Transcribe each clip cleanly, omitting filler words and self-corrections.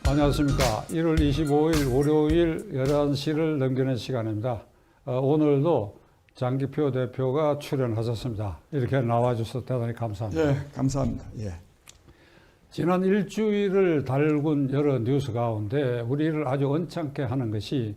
안녕하십니까. 1월 25일 월요일 11시를 넘기는 시간입니다. 오늘도 장기표 대표가 출연하셨습니다. 이렇게 나와주셔서 대단히 감사합니다. 예, 감사합니다. 예. 지난 일주일을 달군 여러 뉴스 가운데 우리를 아주 언짢게 하는 것이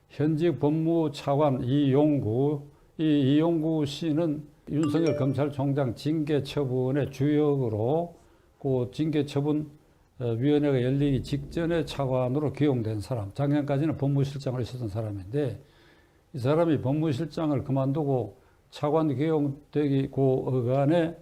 현직 법무차관 이용구, 이 이용구 씨는 윤석열 검찰총장 징계 처분의 주역으로 그 징계 처분 위원회가 열리기 직전에 차관으로 기용된 사람, 작년까지는 법무실장을 있었던 사람인데 이 사람이 법무실장을 그만두고 차관 기용되기 그 어간에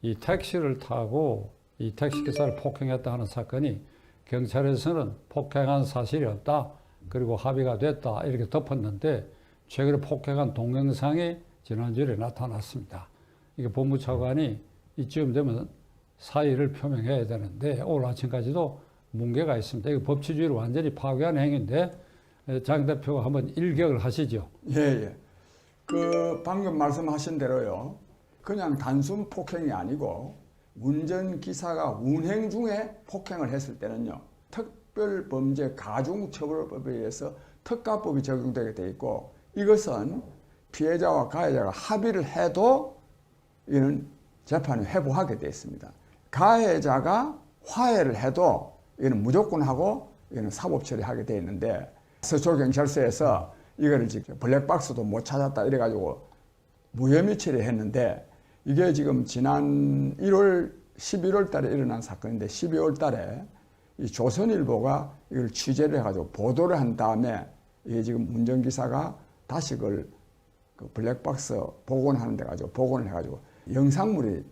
이 택시를 타고 이 택시기사를 폭행했다 하는 사건이 경찰에서는 폭행한 사실이 없다, 그리고 합의가 됐다 이렇게 덮었는데 최근에 폭행한 동영상이 지난주에 나타났습니다. 이게 법무차관이 이쯤 되면 사의를 표명해야 되는데 오늘 아침까지도 문제가 있습니다. 이거 법치주의를 완전히 파괴한 행위인데 장 대표가 한번 일격을 하시죠. 예. 그 방금 말씀하신 대로요. 그냥 단순 폭행이 아니고 운전기사가 운행 중에 폭행을 했을 때는요. 특별범죄 가중처벌법에 의해서 특가법이 적용되게 돼 있고, 이것은 피해자와 가해자가 합의를 해도 이는 재판을 회부하게 되어 있습니다. 가해자가 화해를 해도 이거는 무조건 하고 이거는 사법 처리하게 되어 있는데, 서초경찰서에서 이거를 지금 블랙박스도 못 찾았다 이래가지고 무혐의 처리했는데, 이게 지금 지난 11월 달에 일어난 사건인데 12월 달에 이 조선일보가 이걸 취재를 해가지고 보도를 한 다음에 이게 지금 운전기사가 다시 그걸 그 블랙박스 복원하는 데 가지고 복원을 해가지고 영상물이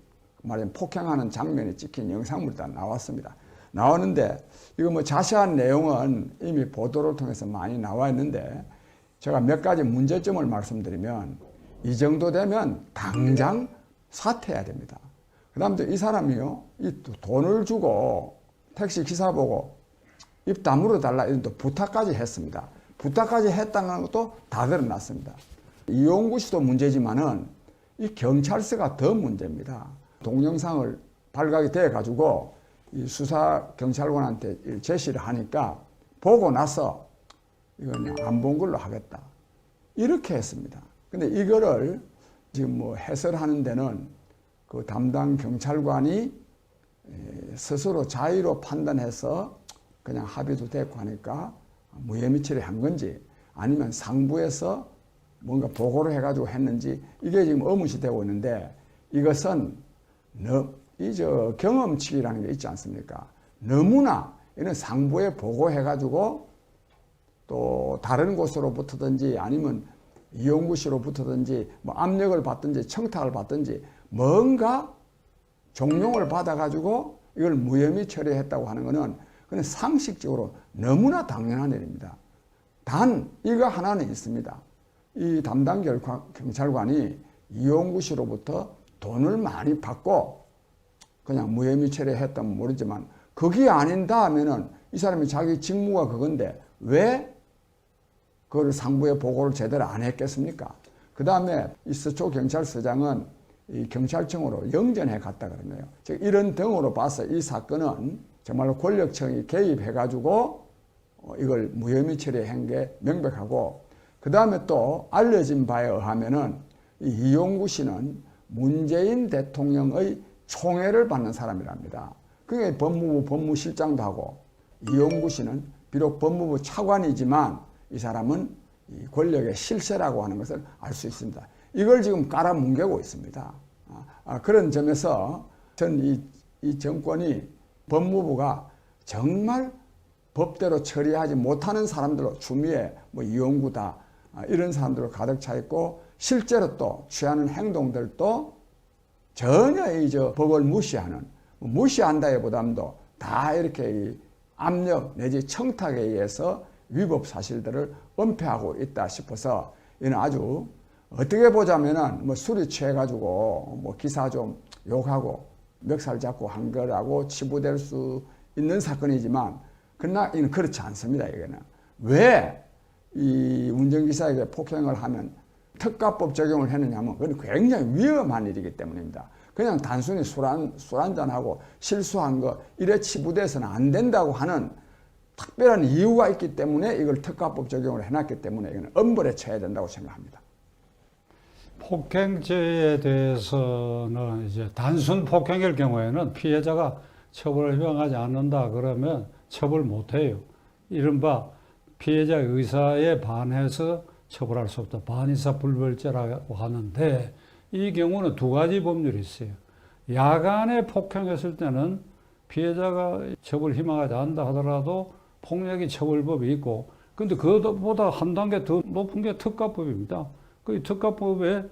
말하자면 폭행하는 장면이 찍힌 영상물이 다 나왔습니다. 나오는데 이거 뭐 자세한 내용은 이미 보도를 통해서 많이 나와 있는데 제가 몇 가지 문제점을 말씀드리면, 이 정도 되면 당장 사퇴해야 됩니다. 그 다음에 이 사람이요, 이 돈을 주고 택시 기사 보고 입 다물어 달라 이런 또 부탁까지 했습니다. 부탁까지 했다는 것도 다 드러났습니다. 이용구 씨도 문제지만은 이 경찰서가 더 문제입니다. 동영상을 발각이 돼 가지고 이 수사 경찰관한테 제시를 하니까 보고 나서 이건 안 본 걸로 하겠다 이렇게 했습니다. 근데 이거를 지금 뭐 해설하는 데는 그 담당 경찰관이 스스로 자의로 판단해서 그냥 합의도 됐고 하니까 무혐의 처리한 건지 아니면 상부에서 뭔가 보고를 해가지고 했는지 이게 지금 의문이 되고 있는데, 이것은 경험치라는 게 있지 않습니까? 너무나 이는 상부에 보고해가지고 또 다른 곳으로부터든지 아니면 이용구 씨로부터든지 뭐 압력을 받든지 청탁을 받든지 뭔가 종용을 받아가지고 이걸 무혐의 처리했다고 하는 것은 그냥 상식적으로 너무나 당연한 일입니다. 단 이거 하나는 있습니다. 이 담당 경찰관이 이용구 씨로부터 돈을 많이 받고 그냥 무혐의 처리했다면 모르지만 그게 아닌다 하면은 이 사람이 자기 직무가 그건데 왜 그걸 상부에 보고를 제대로 안 했겠습니까? 그 다음에 이 서초경찰서장은 이 경찰청으로 영전해 갔다 그러네요. 즉 이런 등으로 봐서 이 사건은 정말로 권력청이 개입해가지고 이걸 무혐의 처리한 게 명백하고, 그 다음에 또 알려진 바에 의하면은 이 이용구 씨는 문재인 대통령의 총애를 받는 사람이랍니다. 그게 법무부 법무실장도 하고, 이용구 씨는 비록 법무부 차관이지만 이 사람은 이 권력의 실세라고 하는 것을 알 수 있습니다. 이걸 지금 깔아뭉개고 있습니다. 그런 점에서 전 이 정권이 법무부가 정말 법대로 처리하지 못하는 사람들로 추미애, 뭐 이용구다 이런 사람들로 가득 차 있고, 실제로 또 취하는 행동들도 전혀 법을 무시하는, 무시한다기보다도 다 이렇게 이 압력 내지 청탁에 의해서 위법 사실들을 은폐하고 있다 싶어서 이는 아주 어떻게 보자면은 뭐 술이 취해가지고 뭐 기사 좀 욕하고 멱살 잡고 한 거라고 치부될 수 있는 사건이지만, 그러나 이는 그렇지 않습니다. 이거는 왜 이 운전기사에게 폭행을 하면 특가법 적용을 했느냐면 그건 굉장히 위험한 일이기 때문입니다. 그냥 단순히 술 한잔하고 실수한 거 이래 치부돼서는 안 된다고 하는 특별한 이유가 있기 때문에 이걸 특가법 적용을 해놨기 때문에 이건 엄벌에 처해야 된다고 생각합니다. 폭행죄에 대해서는 이제 단순 폭행일 경우에는 피해자가 처벌을 희망하지 않는다 그러면 처벌 못해요. 이른바 피해자 의사에 반해서 처벌할 수 없다. 반의사 불벌죄라고 하는데 이 경우는 두 가지 법률이 있어요. 야간에 폭행했을 때는 피해자가 처벌 희망하지 않는다 하더라도 폭력이 처벌법이 있고, 근데 그것보다 한 단계 더 높은 게 특가법입니다. 그 특가법에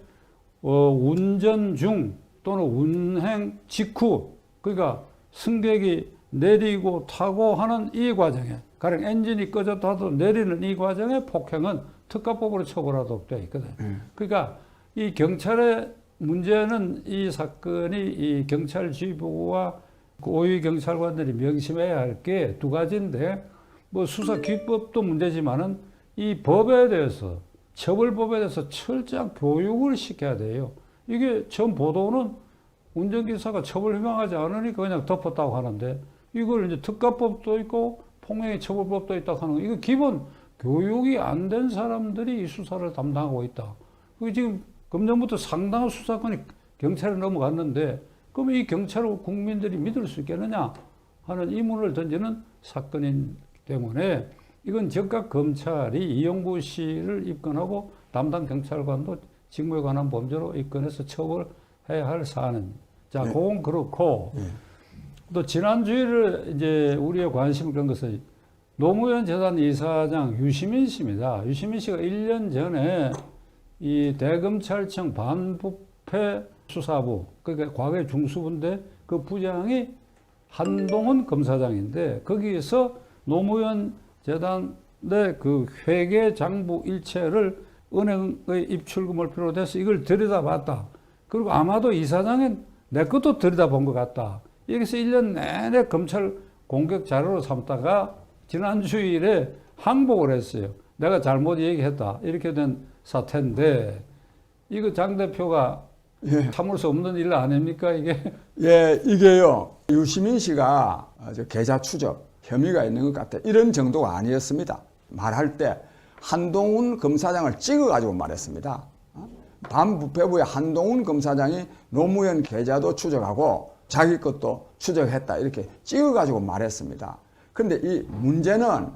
운전 중 또는 운행 직후, 그러니까 승객이 내리고 타고 하는 이 과정에, 가령 엔진이 꺼졌다 하도 내리는 이 과정에 폭행은 특가법으로 처벌하도록 되어 있거든. 그러니까 이 경찰의 문제는 이 사건이 이 경찰 지휘부와 고위 경찰관들이 명심해야 할 게 두 가지인데, 뭐 수사 기법도 문제지만은 이 법에 대해서, 처벌법에 대해서 철저한 교육을 시켜야 돼요. 이게 전 보도는 운전기사가 처벌 희망하지 않으니까 그냥 덮었다고 하는데, 이걸 이제 특가법도 있고 폭행의 처벌법도 있다고 하는 거, 이거 기본 교육이 안 된 사람들이 이 수사를 담당하고 있다. 그게 지금 금년부터 상당한 수사권이 경찰에 넘어갔는데, 그럼 이 경찰을 국민들이 믿을 수 있겠느냐 하는 의문을 던지는 사건이기 때문에 이건 즉각 검찰이 이용구 씨를 입건하고 담당 경찰관도 직무에 관한 범죄로 입건해서 처벌해야 할 사안은. 자, 그건 그렇고, 또 지난주에 이제 우리의 관심을 끈 것은 노무현 재단 이사장 유시민 씨입니다. 유시민 씨가 1년 전에 이 대검찰청 반부패 수사부, 그러니까 과거의 중수부인데 그 부장이 한동훈 검사장인데, 거기에서 노무현 재단의 그 회계 장부 일체를 은행의 입출금을 비롯해서 이걸 들여다봤다. 그리고 아마도 이사장은 내 것도 들여다본 것 같다. 여기서 1년 내내 검찰 공격 자료로 삼다가 지난 주일에 항복을 했어요. 내가 잘못 얘기했다. 이렇게 된 사태인데, 이거 장 대표가 참을 수 없는 일 아닙니까, 이게? 예, 이게요. 유시민 씨가 계좌 추적 혐의가 있는 것 같아. 이런 정도가 아니었습니다. 말할 때 한동훈 검사장을 찍어가지고 말했습니다. 반부패부의 한동훈 검사장이 노무현 계좌도 추적하고 자기 것도 추적했다. 이렇게 찍어가지고 말했습니다. 그런데 이 문제는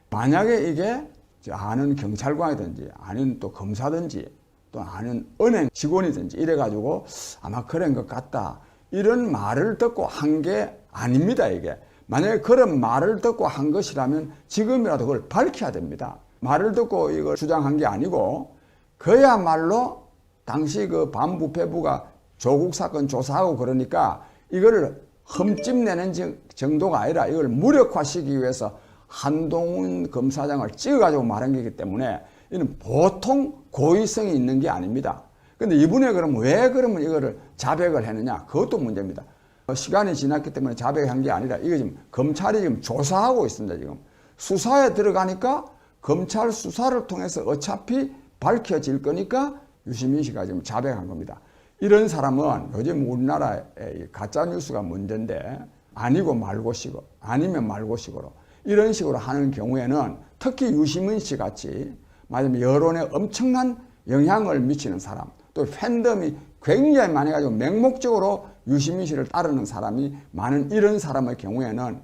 만약에 이게 아는 경찰관이든지 아는 또 검사든지 또 아는 은행 직원이든지 이래가지고 아마 그런 것 같다. 이런 말을 듣고 한 게 아닙니다, 이게. 만약에 그런 말을 듣고 한 것이라면 지금이라도 그걸 밝혀야 됩니다. 말을 듣고 이걸 주장한 게 아니고, 그야말로 당시 그 반부패부가 조국 사건 조사하고 그러니까 이거를 흠집내는 정도가 아니라 이걸 무력화시키기 위해서 한동훈 검사장을 찍어가지고 말한 거기 때문에 이는 보통 고의성이 있는 게 아닙니다. 근데 이분이 그럼 왜 그러면 이거를 자백을 했느냐? 그것도 문제입니다. 시간이 지났기 때문에 자백한 게 아니라 이거 지금 검찰이 지금 조사하고 있습니다. 지금 수사에 들어가니까 검찰 수사를 통해서 어차피 밝혀질 거니까 유시민 씨가 지금 자백한 겁니다. 이런 사람은 요즘 우리나라에 가짜 뉴스가 문제인데, 아니고 말고식으로, 아니면 말고식으로 이런 식으로 하는 경우에는 특히 유시민 씨 같이 말하자면 여론에 엄청난 영향을 미치는 사람, 또 팬덤이 굉장히 많이 가지고 맹목적으로 유시민 씨를 따르는 사람이 많은 이런 사람의 경우에는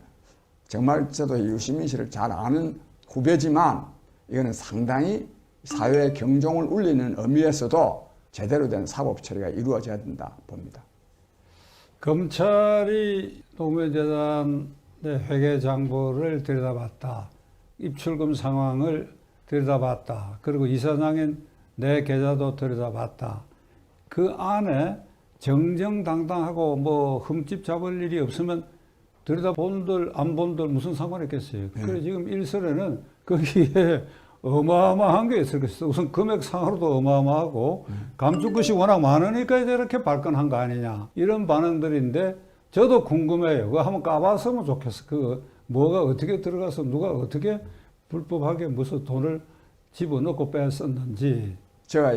정말 저도 유시민 씨를 잘 아는 후배지만 이거는 상당히 사회의 경종을 울리는 의미에서도 제대로 된 사법 처리가 이루어져야 된다 봅니다. 검찰이 노무현 재단의 회계 장부를 들여다봤다. 입출금 상황을 들여다봤다. 그리고 이사장인 내 계좌도 들여다봤다. 그 안에 정정당당하고 뭐 흠집 잡을 일이 없으면 들여다본들 안 본들 무슨 상관이 있겠어요. 그래 지금 일설에는 거기에 어마어마한 게 있을 것이다. 우선 금액상으로도 어마어마하고 감출 것이 워낙 많으니까 이렇게 발끈한 거 아니냐. 이런 반응들인데 저도 궁금해요. 그거 한번 까봤으면 좋겠어. 그 뭐가 어떻게 들어가서 누가 어떻게 불법하게 무슨 돈을 집어넣고 뺐었는지. 제가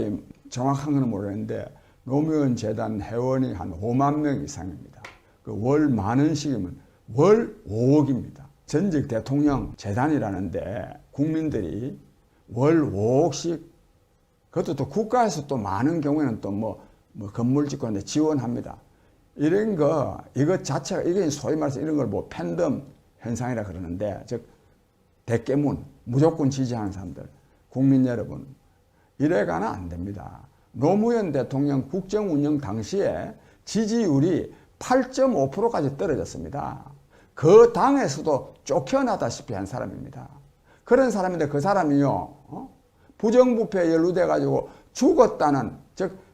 정확한 건 모르겠는데 노무현 재단 회원이 한 5만 명 이상입니다. 그 월 많은 시기면 월 5억입니다. 전직 대통령 재단이라는데 국민들이 월 5억씩, 그것도 또 국가에서 또 많은 경우에는 또 뭐 건물 짓고 하는데 지원합니다. 이런 거, 이것 자체가, 이게 소위 말해서 이런 걸 뭐 팬덤 현상이라 그러는데, 즉, 대깨문, 무조건 지지하는 사람들, 국민 여러분, 이래가는 안 됩니다. 노무현 대통령 국정 운영 당시에 지지율이 8.5%까지 떨어졌습니다. 그 당에서도 쫓겨나다시피 한 사람입니다. 그런 사람인데 그 사람이요, 부정부패에 연루돼가지고 죽었다는, 즉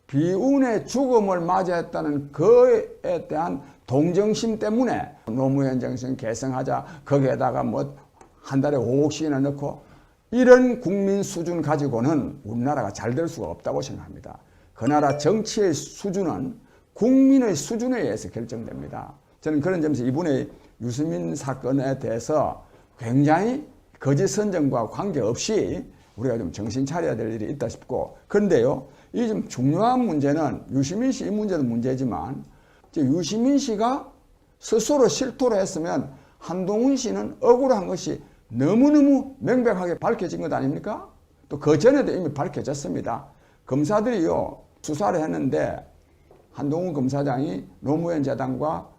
비운의 죽음을 맞이했다는 그에 대한 동정심 때문에 노무현 정신 개성하자, 거기에다가 뭐 한 달에 5억씩이나 넣고, 이런 국민 수준 가지고는 우리나라가 잘 될 수가 없다고 생각합니다. 그 나라 정치의 수준은 국민의 수준에 의해서 결정됩니다. 저는 그런 점에서 이번에 유시민 사건에 대해서 굉장히 거짓 선전과 관계없이 우리가 좀 정신 차려야 될 일이 있다 싶고, 그런데요, 이 좀 중요한 문제는 유시민 씨 이 문제도 문제지만, 유시민 씨가 스스로 실토를 했으면 한동훈 씨는 억울한 것이 너무너무 명백하게 밝혀진 것 아닙니까? 또 그 전에도 이미 밝혀졌습니다. 검사들이요, 수사를 했는데 한동훈 검사장이 노무현 재단과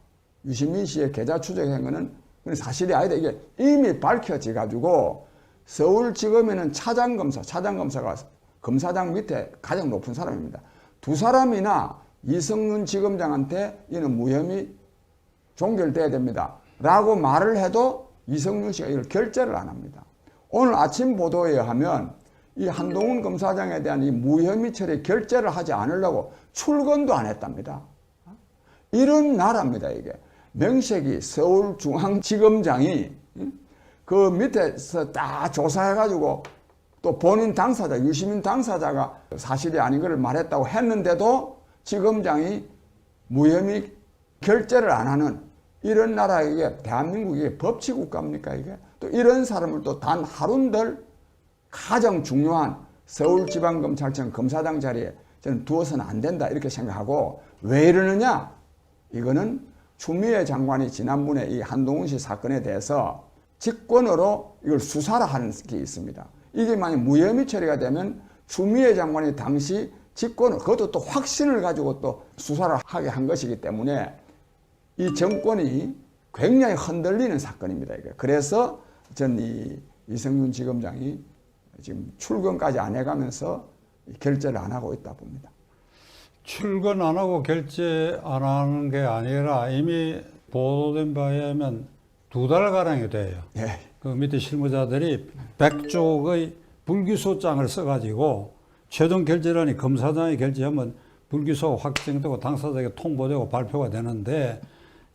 유시민 씨의 계좌 추적한 거는 사실이 아니다. 이게 이미 밝혀져 가지고 서울지검에는 차장검사가 검사장 밑에 가장 높은 사람입니다. 두 사람이나 이성윤 지검장한테 이는 무혐의 종결돼야 됩니다 라고 말을 해도 이성윤 씨가 이걸 결재를 안 합니다. 오늘 아침 보도에 의하면 이 한동훈 검사장에 대한 이 무혐의 처리 결재를 하지 않으려고 출근도 안 했답니다. 이런 나라입니다, 이게. 명색이 서울중앙지검장이 그 밑에서 딱 조사해가지고 또 본인 당사자, 유시민 당사자가 사실이 아닌 것을 말했다고 했는데도 지검장이 무혐의 결재를 안 하는 이런 나라에게 대한민국이 법치국가입니까, 이게? 또 이런 사람을 또 단 하룬들 가장 중요한 서울지방검찰청 검사장 자리에 저는 두어서는 안 된다, 이렇게 생각하고, 왜 이러느냐? 이거는 추미애 장관이 지난번에 이 한동훈 씨 사건에 대해서 직권으로 이걸 수사를 하는 게 있습니다. 이게 만약 무혐의 처리가 되면 추미애 장관이 당시 직권을, 그것도 또 확신을 가지고 또 수사를 하게 한 것이기 때문에 이 정권이 굉장히 흔들리는 사건입니다, 이게. 그래서 전 이성윤 지검장이 지금 출근까지 안 해가면서 결재를 안 하고 있다 봅니다. 출근 안 하고 결재 안 하는 게 아니라 이미 보도된 바에 의하면 2달가량이 돼요. 예. 그 밑에 실무자들이 100쪽의 불기소장을 써가지고 최종 결재란이 검사장이 결재하면 불기소 확정되고 당사자에게 통보되고 발표가 되는데,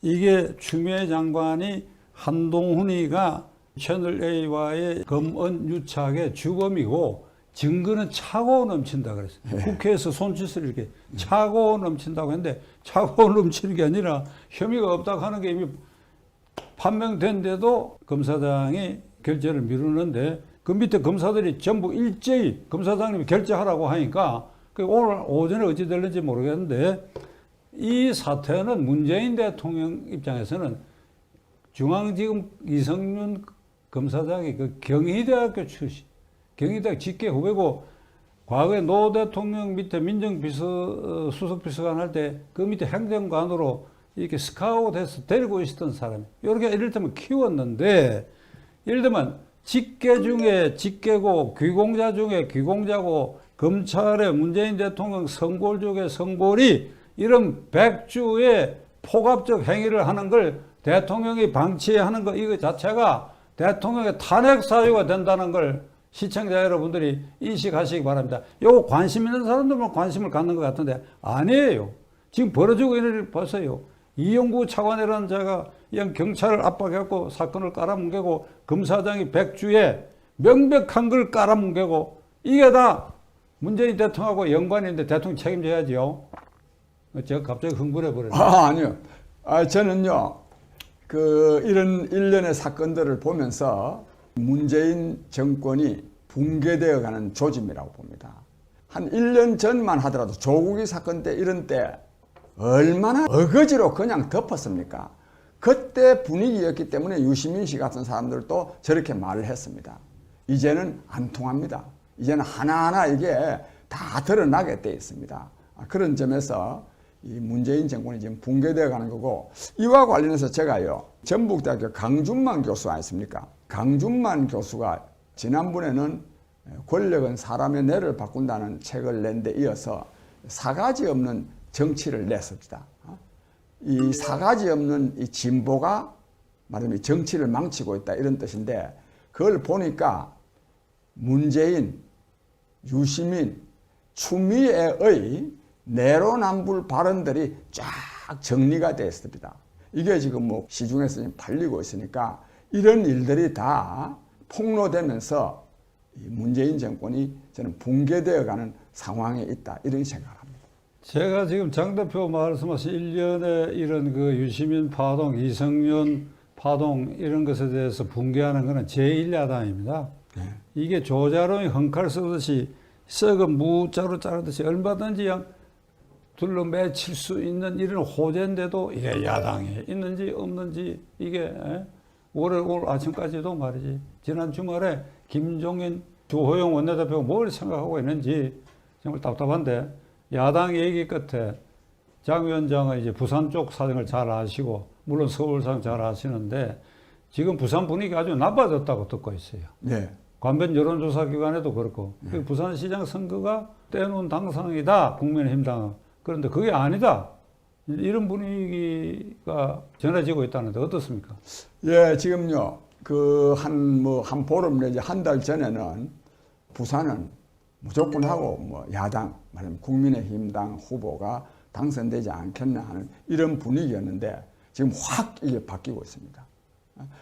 이게 추미애 장관이 한동훈이가 채널A와의 검언 유착의 주범이고 증거는 차고 넘친다 그랬어요. 네. 국회에서 손짓을 이렇게 차고 넘친다고 했는데, 차고 넘치는 게 아니라 혐의가 없다고 하는 게 이미 판명된데도 검사장이 결재를 미루는데, 그 밑에 검사들이 전부 일제히 검사장님이 결재하라고 하니까 오늘 오전에 어찌 될는지 모르겠는데, 이 사태는 문재인 대통령 입장에서는 중앙지검 이성윤 검사장이 그 경희대학교 출신, 경희대학 직계 후배고, 과거에 노 대통령 밑에 민정비서 수석비서관 할 때 그 밑에 행정관으로 이렇게 스카우트해서 데리고 있었던 사람이, 이렇게 이를테면 키웠는데, 예를 들면 직계 중에 직계고 귀공자 중에 귀공자고, 검찰의 문재인 대통령 성골 중에 성골이 이런 백주의 폭압적 행위를 하는 걸 대통령이 방치하는 거, 이거 자체가 대통령의 탄핵 사유가 된다는 걸 시청자 여러분들이 인식하시기 바랍니다. 요거 관심 있는 사람들만 관심을 갖는 것 같은데 아니에요. 지금 벌어지고 있는 일 보세요. 이용구 차관이라는 자가 그냥 경찰을 압박해갖고 사건을 깔아뭉개고, 검사장이 백주에 명백한 걸 깔아뭉개고, 이게 다 문재인 대통령하고 연관인데 대통령 책임져야지요. 제가 갑자기 흥분해버렸네요. 아니요. 저는요, 이런 일련의 사건들을 보면서 문재인 정권이 붕괴되어 가는 조짐이라고 봅니다. 한 1년 전만 하더라도 조국이 사건 때 이런 때 얼마나 어거지로 그냥 덮었습니까? 그때 분위기였기 때문에 유시민 씨 같은 사람들도 저렇게 말을 했습니다. 이제는 안 통합니다. 이제는 하나하나 이게 다 드러나게 돼 있습니다. 그런 점에서 이 문재인 정권이 지금 붕괴되어 가는 거고, 이와 관련해서 제가요, 전북대학교 강준만 교수 아니십니까? 강준만 교수가 지난번에는 권력은 사람의 뇌를 바꾼다는 책을 낸 데 이어서 사가지 없는 정치를 냈습니다. 이 사가지 없는 이 진보가 말하자면 정치를 망치고 있다, 이런 뜻인데, 그걸 보니까 문재인, 유시민, 추미애의 내로남불 발언들이 쫙 정리가 되어 있습니다. 이게 지금 뭐 시중에서 지금 팔리고 있으니까 이런 일들이 다 폭로되면서 이 문재인 정권이 저는 붕괴되어가는 상황에 있다, 이런 생각을 합니다. 제가 지금 장 대표 말씀하신 일련의 이런 그 유시민 파동, 이성윤 파동 이런 것에 대해서 붕괴하는 것은 제1야당입니다. 이게 조자룡이 헝칼 쓰듯이 썩은 무자루 자르듯이 얼마든지 그냥 둘러매칠 수 있는 이런 호재인데도 이게 야당에 있는지 없는지 이게 오늘 아침까지도 말이지, 지난 주말에 김종인 주호영 원내대표가 뭘 생각하고 있는지 정말 답답한데, 야당 얘기 끝에 장 위원장은 이제 부산 쪽 사정을 잘 아시고 물론 서울 사정 잘 아시는데 지금 부산 분위기가 아주 나빠졌다고 듣고 있어요. 네. 관변 여론조사 기관에도 그렇고 부산시장 선거가 떼놓은 당상이다, 국민의힘당은. 그런데 그게 아니다, 이런 분위기가 전해지고 있다는데 어떻습니까? 예, 지금요, 한 보름 내지 한 달 전에는 부산은 무조건 하고 뭐 야당, 말하면 국민의힘당 후보가 당선되지 않겠나 하는 이런 분위기였는데 지금 확 이게 바뀌고 있습니다.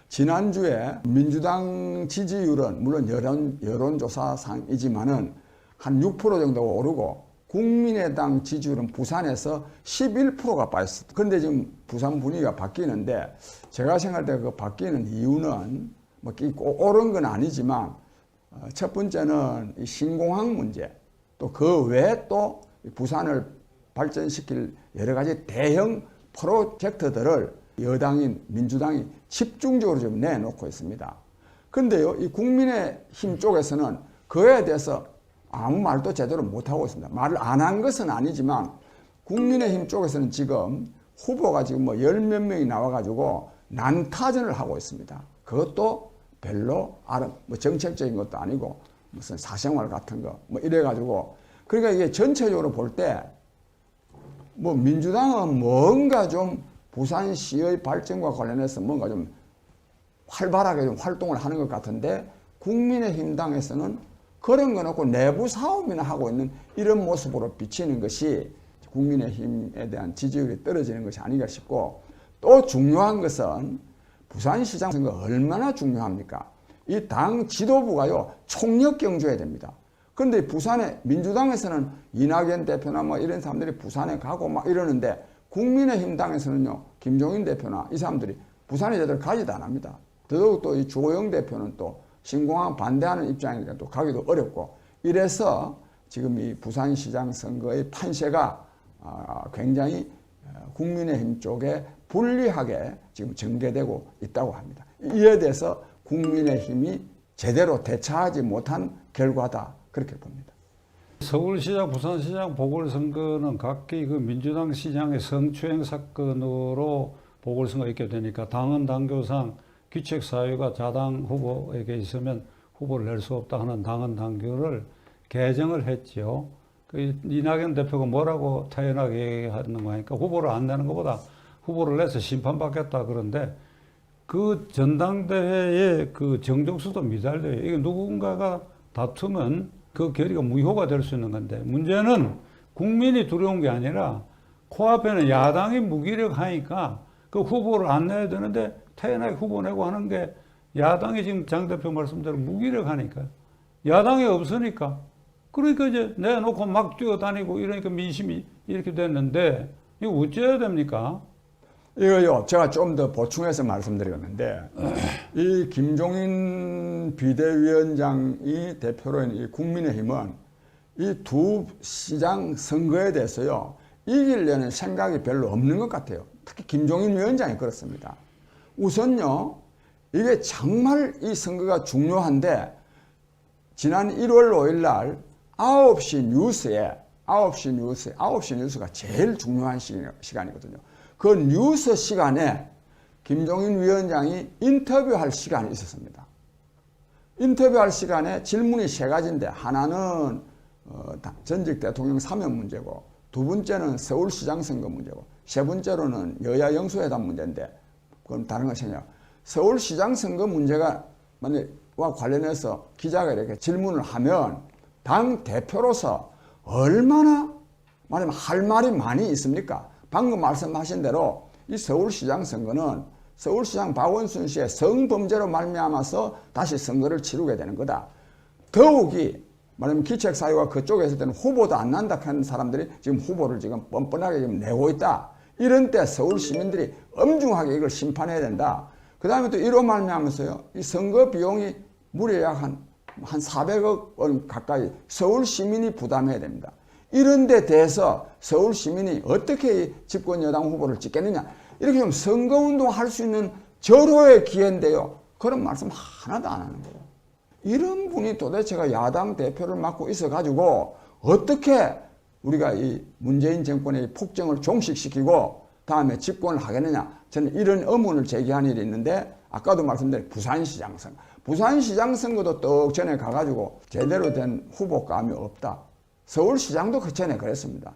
지난주에 민주당 지지율은 물론 여론조사상이지만은 한 6% 정도가 오르고 국민의당 지지율은 부산에서 11%가 빠졌습니다. 그런데 지금 부산 분위기가 바뀌는데, 제가 생각할 때 그 바뀌는 이유는 뭐 꼭 옳은 건 아니지만, 첫 번째는 이 신공항 문제, 또 그 외에 또 부산을 발전시킬 여러 가지 대형 프로젝트들을 여당인 민주당이 집중적으로 좀 내놓고 있습니다. 그런데요, 이 국민의힘 쪽에서는 그에 대해서 아무 말도 제대로 못하고 있습니다. 말을 안 한 것은 아니지만 국민의힘 쪽에서는 지금 후보가 지금 뭐 열 몇 명이 나와가지고 난타전을 하고 있습니다. 그것도 별로 뭐 정책적인 것도 아니고 무슨 사생활 같은 거 뭐 이래가지고, 그러니까 이게 전체적으로 볼 때 뭐 민주당은 뭔가 좀 부산시의 발전과 관련해서 뭔가 좀 활발하게 좀 활동을 하는 것 같은데, 국민의힘당에서는 그런 거 놓고 내부 싸움이나 하고 있는 이런 모습으로 비치는 것이 국민의힘에 대한 지지율이 떨어지는 것이 아닌가 싶고, 또 중요한 것은 부산시장 선거 얼마나 중요합니까? 이 당 지도부가요, 총력 경주해야 됩니다. 그런데 부산에 민주당에서는 이낙연 대표나 뭐 이런 사람들이 부산에 가고 막 이러는데, 국민의힘 당에서는요, 김종인 대표나 이 사람들이 부산에 제대로 가지도 안 합니다. 더더욱 또 이 주호영 대표는 또 신공항 반대하는 입장이니까 또 가기도 어렵고, 이래서 지금 이 부산시장 선거의 판세가 굉장히 국민의힘 쪽에 불리하게 지금 전개되고 있다고 합니다. 이에 대해서 국민의힘이 제대로 대처하지 못한 결과다, 그렇게 봅니다. 서울시장, 부산시장 보궐선거는 각기 그 민주당 시장의 성추행 사건으로 보궐선거가 있게 되니까 당헌 당규상 귀책 사유가 자당 후보에게 있으면 후보를 낼 수 없다 하는 당헌 당규를 개정을 했죠. 그 이낙연 대표가 뭐라고 타연하게 얘기하는 거니까 후보를 안 내는 것보다 후보를 내서 심판받겠다, 그런데 그 전당대회의 그 정족수도 미달돼요. 이게 누군가가 다투면 그 결의가 무효가 될 수 있는 건데, 문제는 국민이 두려운 게 아니라 코앞에는 야당이 무기력하니까 그 후보를 안 내야 되는데 태연하게 후보 내고 하는 게, 야당이 지금 장 대표 말씀대로 무기력하니까, 야당이 없으니까, 그러니까 이제 내놓고 막 뛰어다니고 이러니까 민심이 이렇게 됐는데, 이거 어째야 됩니까? 이거요, 제가 좀 더 보충해서 말씀드리겠는데, 이 김종인 비대위원장이 대표로 있는 이 국민의힘은 이 두 시장 선거에 대해서요, 이기려는 생각이 별로 없는 것 같아요. 특히 김종인 위원장이 그렇습니다. 우선요, 이게 정말 이 선거가 중요한데, 지난 1월 5일 날 9시 뉴스가 제일 중요한 시간이거든요. 그 뉴스 시간에 김종인 위원장이 인터뷰할 시간이 있었습니다. 인터뷰할 시간에 질문이 세 가지인데, 하나는 전직 대통령 사면 문제고, 두 번째는 서울시장 선거 문제고, 세 번째로는 여야 영수회담 문제인데, 그건 다른 것이냐. 서울시장 선거 문제가 와 관련해서 기자가 이렇게 질문을 하면 당 대표로서 얼마나 말하면 할 말이 많이 있습니까? 방금 말씀하신 대로 이 서울시장 선거는 서울시장 박원순 씨의 성범죄로 말미암아서 다시 선거를 치르게 되는 거다. 더욱이 말하면 기책사유가 그쪽에서 때는 후보도 안 난다 하는 사람들이 지금 후보를 지금 뻔뻔하게 지금 내고 있다. 이런 때 서울 시민들이 엄중하게 이걸 심판해야 된다. 그 다음에 또 이로 말미암아서요, 이 선거 비용이 무려 약 한 400억 원 가까이 서울 시민이 부담해야 됩니다. 이런 데 대해서 서울 시민이 어떻게 집권 여당 후보를 찍겠느냐. 이렇게 좀 선거운동 할 수 있는 절호의 기회인데요. 그런 말씀 하나도 안 하는 거예요. 이런 분이 도대체가 야당 대표를 맡고 있어가지고 어떻게 우리가 이 문재인 정권의 폭정을 종식시키고 다음에 집권을 하겠느냐. 저는 이런 의문을 제기한 일이 있는데, 아까도 말씀드린 부산시장 선거. 부산시장 선거도 떡 전에 가가지고 제대로 된 후보감이 없다. 서울시장도 그 전에 그랬습니다.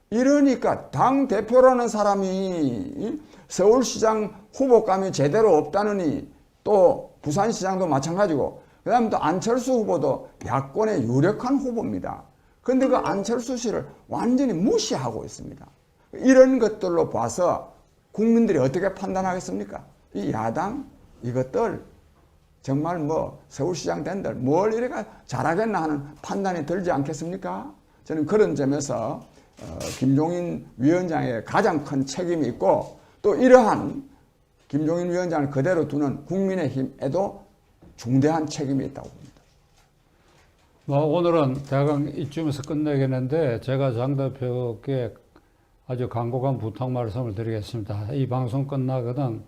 이러니까 당 대표라는 사람이 서울시장 후보감이 제대로 없다느니, 또 부산시장도 마찬가지고, 그 다음에 또 안철수 후보도 야권의 유력한 후보입니다. 그런데 그 안철수 씨를 완전히 무시하고 있습니다. 이런 것들로 봐서 국민들이 어떻게 판단하겠습니까? 이 야당 이것들 정말 뭐 서울시장 된들 뭘 이래가 잘하겠나 하는 판단이 들지 않겠습니까? 저는 그런 점에서 김종인 위원장의 가장 큰 책임이 있고, 또 이러한 김종인 위원장을 그대로 두는 국민의힘에도 중대한 책임이 있다고 봅니다. 오늘은 대강 이쯤에서 끝내겠는데, 제가 장 대표께 아주 간곡한 부탁 말씀을 드리겠습니다. 이 방송 끝나거든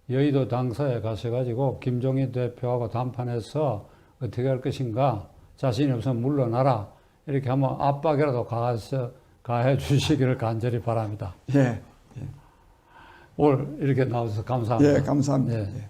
여의도 당사에 가셔가지고 김종인 대표하고 담판해서 어떻게 할 것인가, 자신이 없으면 물러나라, 이렇게 한번 압박이라도 가해 주시기를 간절히 바랍니다. 예. 오늘 이렇게 나와주셔서 감사합니다. 예, 감사합니다. 예. 예.